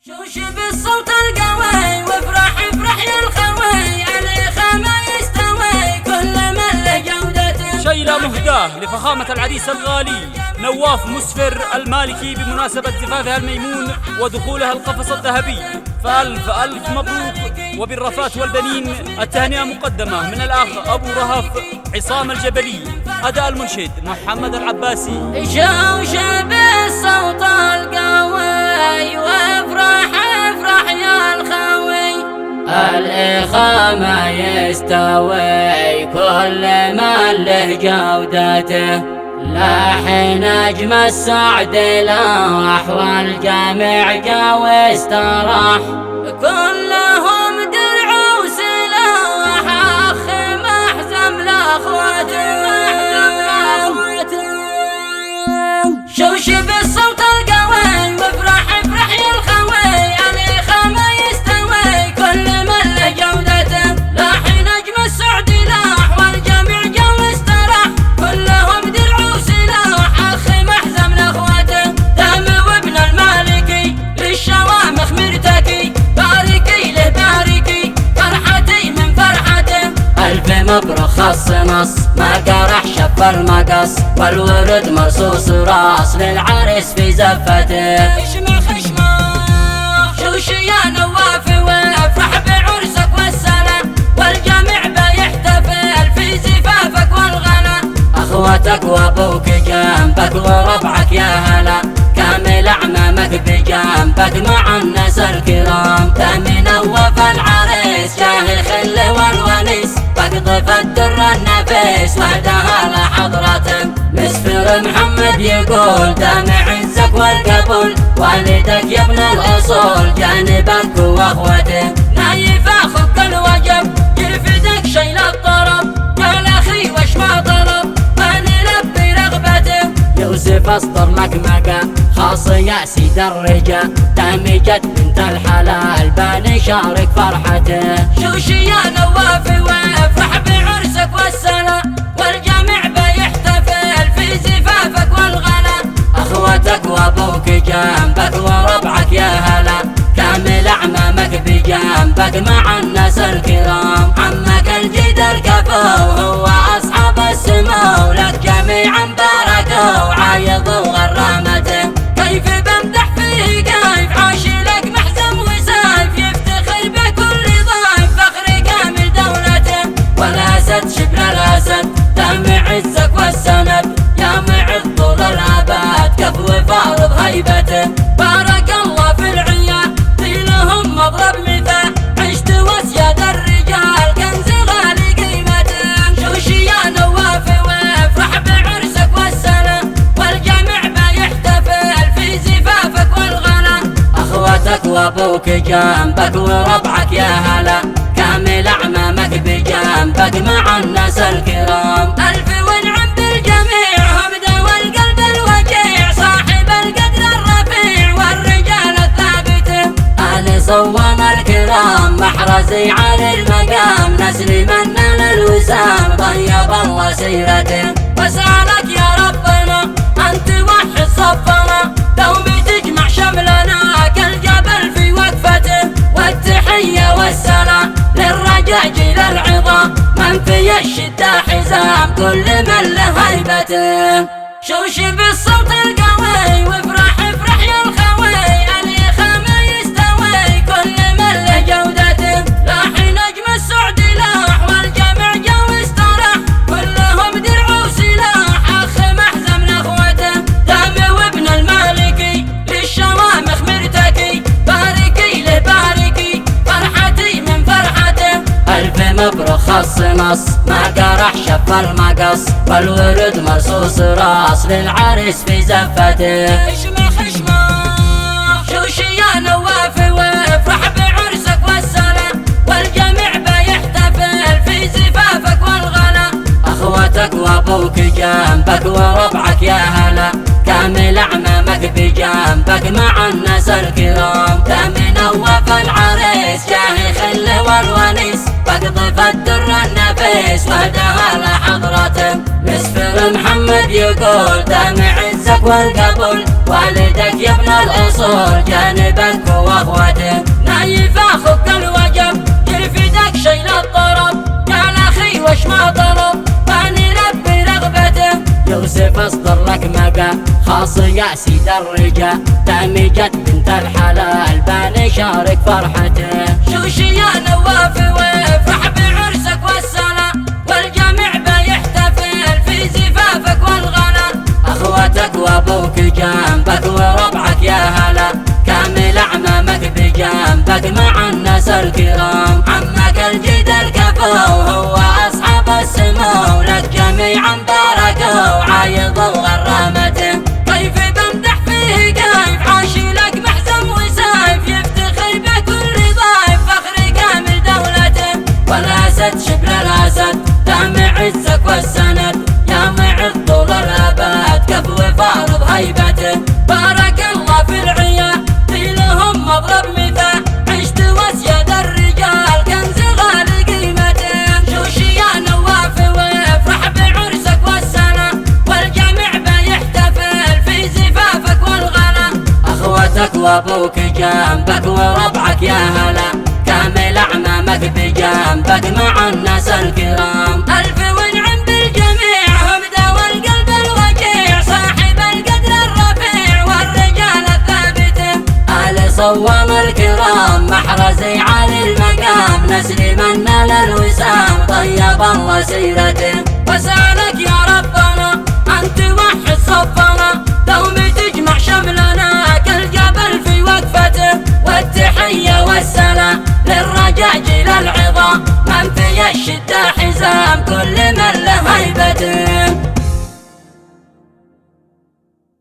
شوش بالصوت القوي وافرح افرح يا الخوي علي خامة يستوي كل من له جودته. شيلة مهداة لفخامة العريس الغالي نواف مسفر المالكي بمناسبة زفافها الميمون ودخولها القفص الذهبي، فألف ألف مبروك. وبالرفات والبنين التهنئة مقدمة من الأخ أبو رهف عصام الجبلي، أداء المنشد محمد العباسي. شوش بالصوت القوي وافرح افرح يا الخوي الإخامة يستوي كل من له جودته. لاحن نجم السعد لاح والجميع جا واستراح كلهم درع وسلاح أخ محزم لأخواته. شوش بالصوت القوي وافرح افرح يا الخوي الإخامة يستوي كل من له جودته. لاحن نجم السعد لاح والجميع جا واستراح كلهم درع وسلاح أخ محزم لأخواته. دام وابن المالكي للشوامخ مرتكي باركي له باركي فرحتي من فرحته. ألف مبروك خص نص ما قرح شف المقص والورد مرصوص راس للعريس في زفته. خشمة خشمة شوش يا نواف وافرح بعرسك والسلام والجميع بيحتفل في زفافك والغلا. أخوتك وأبوك جنبك وربعك يا هلا كامل أعمامك بجنبك مع الناس الكرام. تامي نواف العريس جاه الخل والونيس فقط الدر النفيس وحدها لحضرته. مسفر محمد يقول دام عزك والقبول والدك يا ابن الأصول جانبك واخوته. نايف اخوك الوجب يرفدك شيل الطرب قال اخي وش ما طلب ما نلبي رغبته. يوسف اسطر مكمكة خاص يا سيد الرجال دامجت بنت الحلال بنشارك فرحته. شوش يا نواف وافرح بعرسك والسلام والجميع بيحتفل في زفافك والغلا. أخوتك وأبوك جنبك وربعك يا هلا كامل أعمامك بجنبك مع الناس الكرام. عمك الجيد الكفو هو أصحاب السمو لك جميعا باركوا وعايضوا غرامته. كيف بمدح فيه كيف عاشي لك محزم وسايف يفتخر بكل ضيف فخر كامل دولته. والأسد شبل الأسد دام عزك والسند يا معز طول الأبد كف وفارض هيبته. بارك الله في العيال لهم مضرب مثال عشت واسياد الرجال كنز غالي قيمته. شوش يا نواف وافرح بعرسك والسلام والجميع بيحتفل في زفافك والغلا. أخوتك وأبوك جنبك وربعك يا هلا كامل أعمامك بجنبك مع الناس الكرام. ألف ونعم بالجميع همدة والقلب الوجيع صاحب القدر الرفيع والرجال الثابته. أهل صوان الكرام محرزي على المقام نسل من للوسام طيب الله سيرته. واسألك يا ربنا أن توحد صفنا دوم تجمع شملنا كالجبل في وقفته. والتحية والسلام للرجاء جيل العظام من في الشدة حزام كل من له هيبته. شوش بالصوت القوي وافرح افرح يا الخوي الإخامة يستوي كل من له جودته. لاح نجم السعد لاح والجميع جا واستراح كلهم درع وسلاح أخ محزم لأخوته. دام وابن المالكي للشوامخ مرتكي باركي له باركي فرحتي من فرحته. ألف مبروك خص نص ما قرح شف المقص والورد مرصوص راس للعريس في زفته. خشمة خشمة شوش يا نواف وافرح بعرسك والسلام والجميع بيحتفل في زفافك والغلا. أخوتك وأبوك جنبك وربعك يا هلا كامل أعمامك بجنبك مع الناس الكرام. تامي نواف العريس جاه خل والونيس فقط الدر النفيس وحدها لحضرته. مسفر محمد يقول دام عزك والقبول والدك يا ابن الأصول جانبك واخوتك. وش ما طلب فنلبي رغبته. يوسف اصدر لك مقام خاص يا سيد الرجال، دمجت بنت الحلال بنشارك فرحته. شوشي يا نواف وافرح بعرسك والسلام، والجميع بيحتفل في زفافك والغلا. اخوتك وابوك جنبك وربعك يا هلا، كامل اعمامك بجنبك مع الناس الكرام. عمك الجد الكفو وهو اصحاب السمو، لك جميعا باركوا وعايض الغرامته. كيف بمدح فيه كيف عاشي لك محزم وسيف، يفتخر بكل ضيف فخر كامل دولته. والاسد شبل الاسد دام عزك والسند، يا معز طول الابد كفو فارض هيبته. بارك الله في العيال في لهم مضرب مثال، عشت واسيد الرجال كنز غالي قيمته. شوشي يا نواف وافرح بعرسك والسلام، والجميع بيحتفل في زفافك والغلا. اخوتك وابوك جنبك وربعك يا هلا، كامل اعمامك بجنبك مع الناس الكرام. الف ونعم بالجميع هم ذوي القلب الوجيع، صاحب القدر الرفيع والرجال الثابته. آل صوام الكرام محرزي عالي المقام، نسل من نال الوسام طيب الله سيرته. وسألك يا ربنا أن توحد صفا